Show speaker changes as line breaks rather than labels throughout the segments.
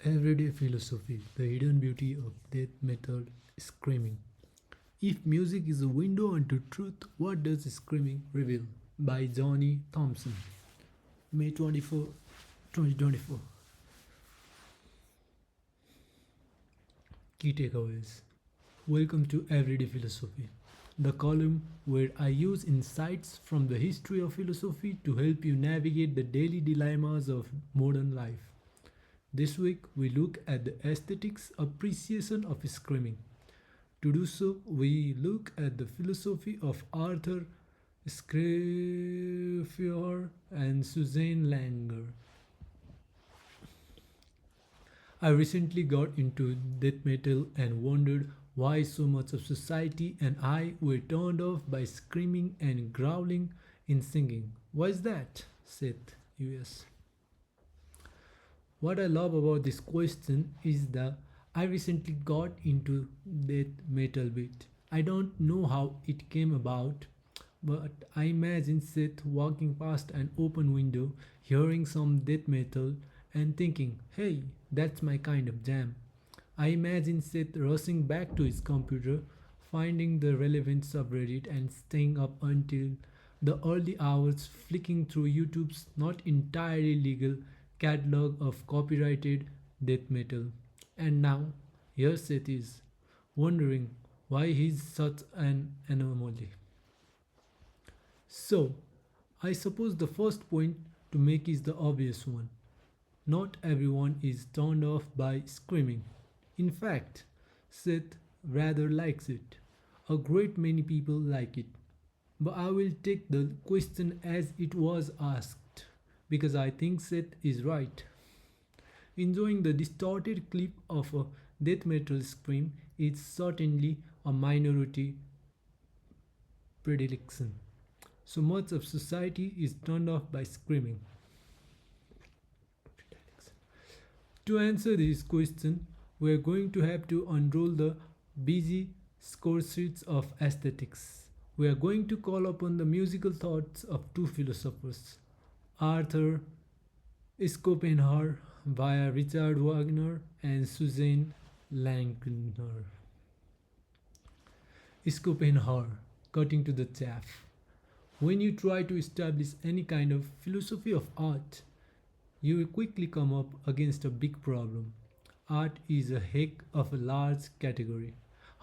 Everyday philosophy, the hidden beauty of death metal screaming. If music is a window into truth, what does screaming reveal? By Jonny Thomson. May 24, 2024. Key takeaways. Welcome to Everyday Philosophy, the column where I use insights from the history of philosophy to help you navigate the daily dilemmas of modern life. This week, we look at the aesthetics appreciation of screaming. To do so, we look at the philosophy of Arthur Schopenhauer and Susanne Langer. I recently got into death metal and wondered why so much of society and I were turned off by screaming and growling in singing. Why is that? Seth, US. What I love about this question is that I recently got into death metal bit. I don't know how it came about, but I imagine Seth walking past an open window, hearing some death metal, and thinking, hey, that's my kind of jam. I imagine Seth rushing back to his computer, finding the relevant subreddit, and staying up until the early hours flicking through YouTube's not entirely legal catalog of copyrighted death metal. And now, here Seth is, wondering why he's such an anomaly. So, I suppose the first point to make is the obvious one. Not everyone is turned off by screaming. In fact, Seth rather likes it. A great many people like it. But I will take the question as it was asked because I think Seth is right. Enjoying the distorted clip of a death metal scream is certainly a minority predilection. So much of society is turned off by screaming. To answer this question, we are going to have to unroll the busy score sheets of aesthetics. We are going to call upon the musical thoughts of two philosophers, Arthur Schopenhauer via Richard Wagner and Susanne Langer. Schopenhauer, cutting to the chaff. When you try to establish any kind of philosophy of art, you will quickly come up against a big problem. Art is a heck of a large category.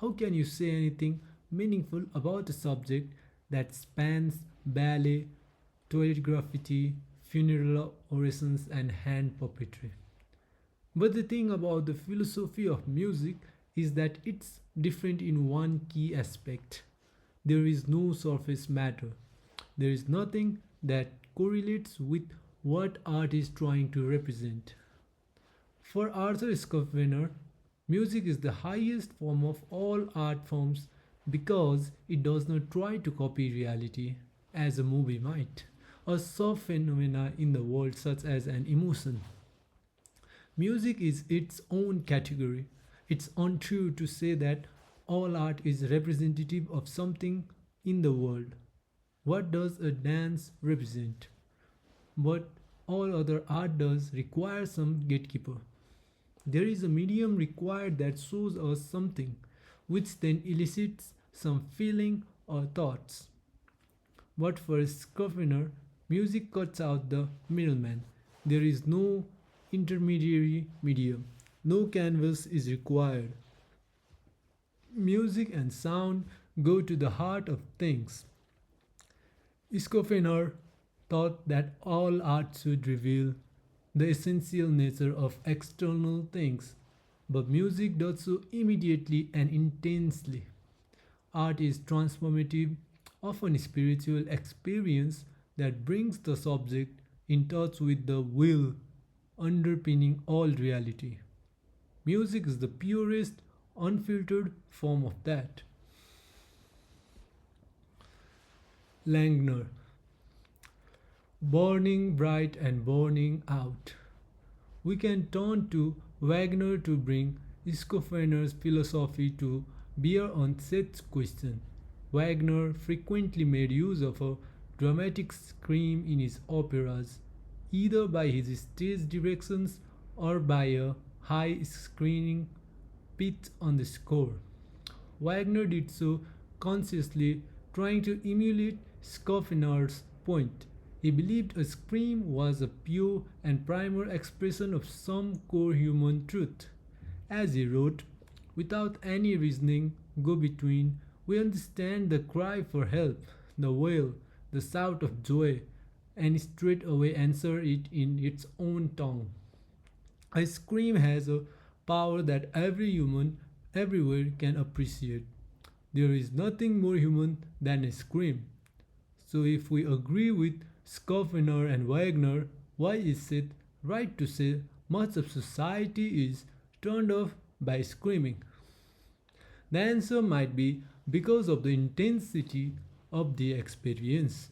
How can you say anything meaningful about a subject that spans ballet, toilet graffiti, funeral orations, and hand puppetry? But the thing about the philosophy of music is that it's different in one key aspect. There is no surface matter. There is nothing that correlates with what art is trying to represent. For Arthur Schopenhauer, music is the highest form of all art forms because it does not try to copy reality as a movie might, or solve phenomena in the world such as an emotion. Music is its own category. It's untrue to say that all art is representative of something in the world. What does a dance represent? But all other art does require some gatekeeper. There is a medium required that shows us something, which then elicits some feeling or thoughts. But for Schopenhauer, music cuts out the middleman. There is no intermediary medium. No canvas is required. Music and sound go to the heart of things. Schopenhauer thought that all art should reveal the essential nature of external things, but music does so immediately and intensely. Art is transformative, often spiritual experience that brings the subject in touch with the will underpinning all reality. Music is the purest, unfiltered form of that. Langner, burning bright and burning out. We can turn to Wagner to bring Schopenhauer's philosophy to bear on Seth's question. Wagner frequently made use of a dramatic scream in his operas, either by his stage directions or by a high screening pitch on the score. Wagner did so consciously, trying to emulate Schopenhauer's point. He believed a scream was a pure and primal expression of some core human truth. As he wrote, without any reasoning go between, we understand the cry for help, the wail, the shout of joy, and straightway answer it in its own tongue. A scream has a power that every human everywhere can appreciate. There is nothing more human than a scream. So, if we agree with Schopenhauer and Wagner, why is it right to say much of society is turned off by screaming? The answer might be because of the intensity of the experience.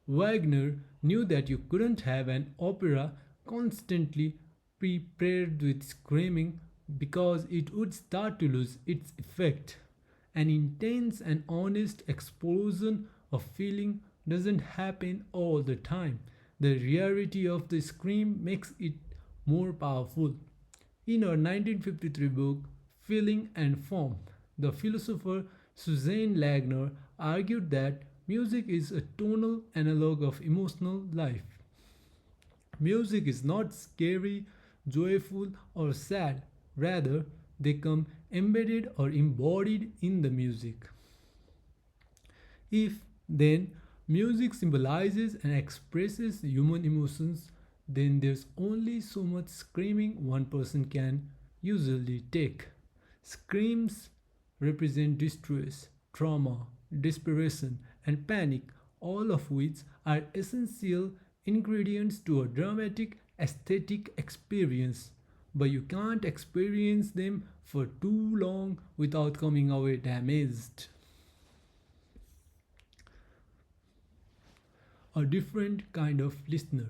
Wagner knew that you couldn't have an opera constantly prepared with screaming because it would start to lose its effect. An intense and honest explosion of feeling doesn't happen all the time. The rarity of the scream makes it more powerful. In her 1953 book, Feeling and Form, the philosopher Susanne Langer argued that music is a tonal analogue of emotional life. Music is not scary, joyful, or sad. Rather, they come embedded or embodied in the music. If, then, music symbolizes and expresses human emotions, then there's only so much screaming one person can usually take. Screams represent distress, trauma, desperation, and panic, all of which are essential ingredients to a dramatic aesthetic experience. But you can't experience them for too long without coming away damaged. A different kind of listener.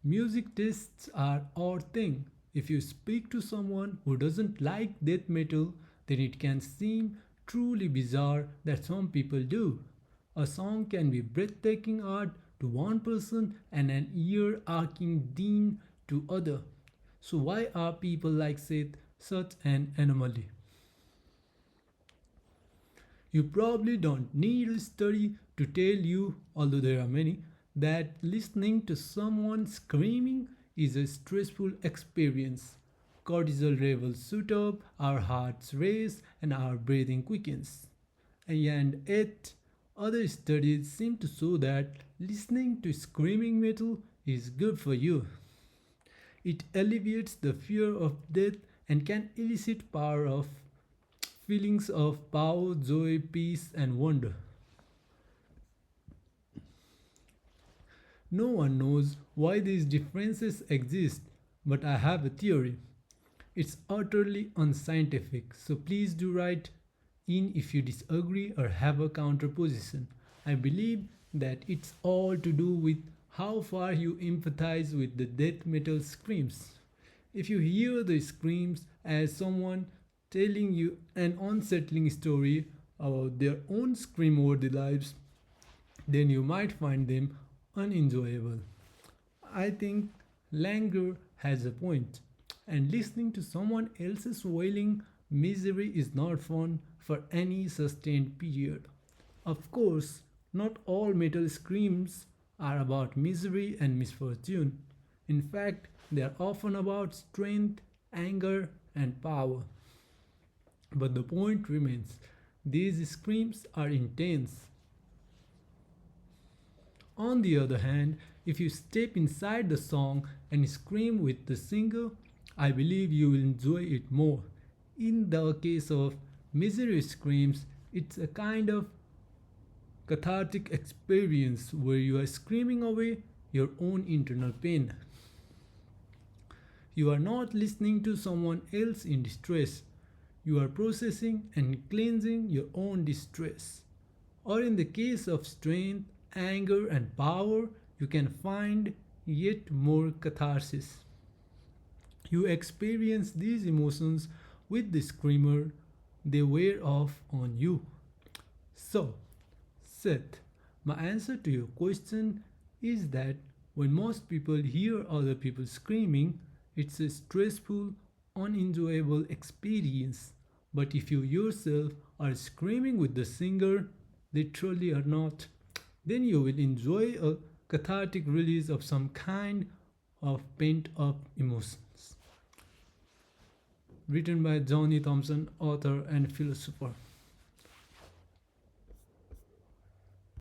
Music tastes are odd thing. If you speak to someone who doesn't like death metal, then it can seem truly bizarre that some people do. A song can be breathtaking art to one person and an ear-arching din to other. So why are people like Seth such an anomaly? You probably don't need a study to tell you, although there are many, that listening to someone screaming is a stressful experience. Cortisol levels shoot up, our hearts race, and our breathing quickens. And yet, other studies seem to show that listening to screaming metal is good for you. It alleviates the fear of death and can elicit power of feelings of power, joy, peace, and wonder. No one knows why these differences exist, but I have a theory. It's utterly unscientific, so please do write in if you disagree or have a counterposition. I believe that it's all to do with how far you empathize with the death metal screams. If you hear the screams as someone telling you an unsettling story about their own scream over their lives, then you might find them unenjoyable. I think Langer has a point, and listening to someone else's wailing misery is not fun for any sustained period. Of course, not all metal screams are about misery and misfortune. In fact, they are often about strength, anger, and power. But the point remains these screams are intense. On the other hand, if you step inside the song and scream with the singer, I believe you will enjoy it more. In the case of misery screams, it's a kind of cathartic experience where you are screaming away your own internal pain. You are not listening to someone else in distress. You are processing and cleansing your own distress. Or in the case of strength, anger, and power, you can find yet more catharsis. You experience these emotions with the screamer, they wear off on you. So, Seth, my answer to your question is that When most people hear other people screaming, it's a stressful, unenjoyable experience. But if you yourself are screaming with the singer, literally or not, then you will enjoy a cathartic release of some kind of pent up emotions. Written by Jonny Thomson, author and philosopher.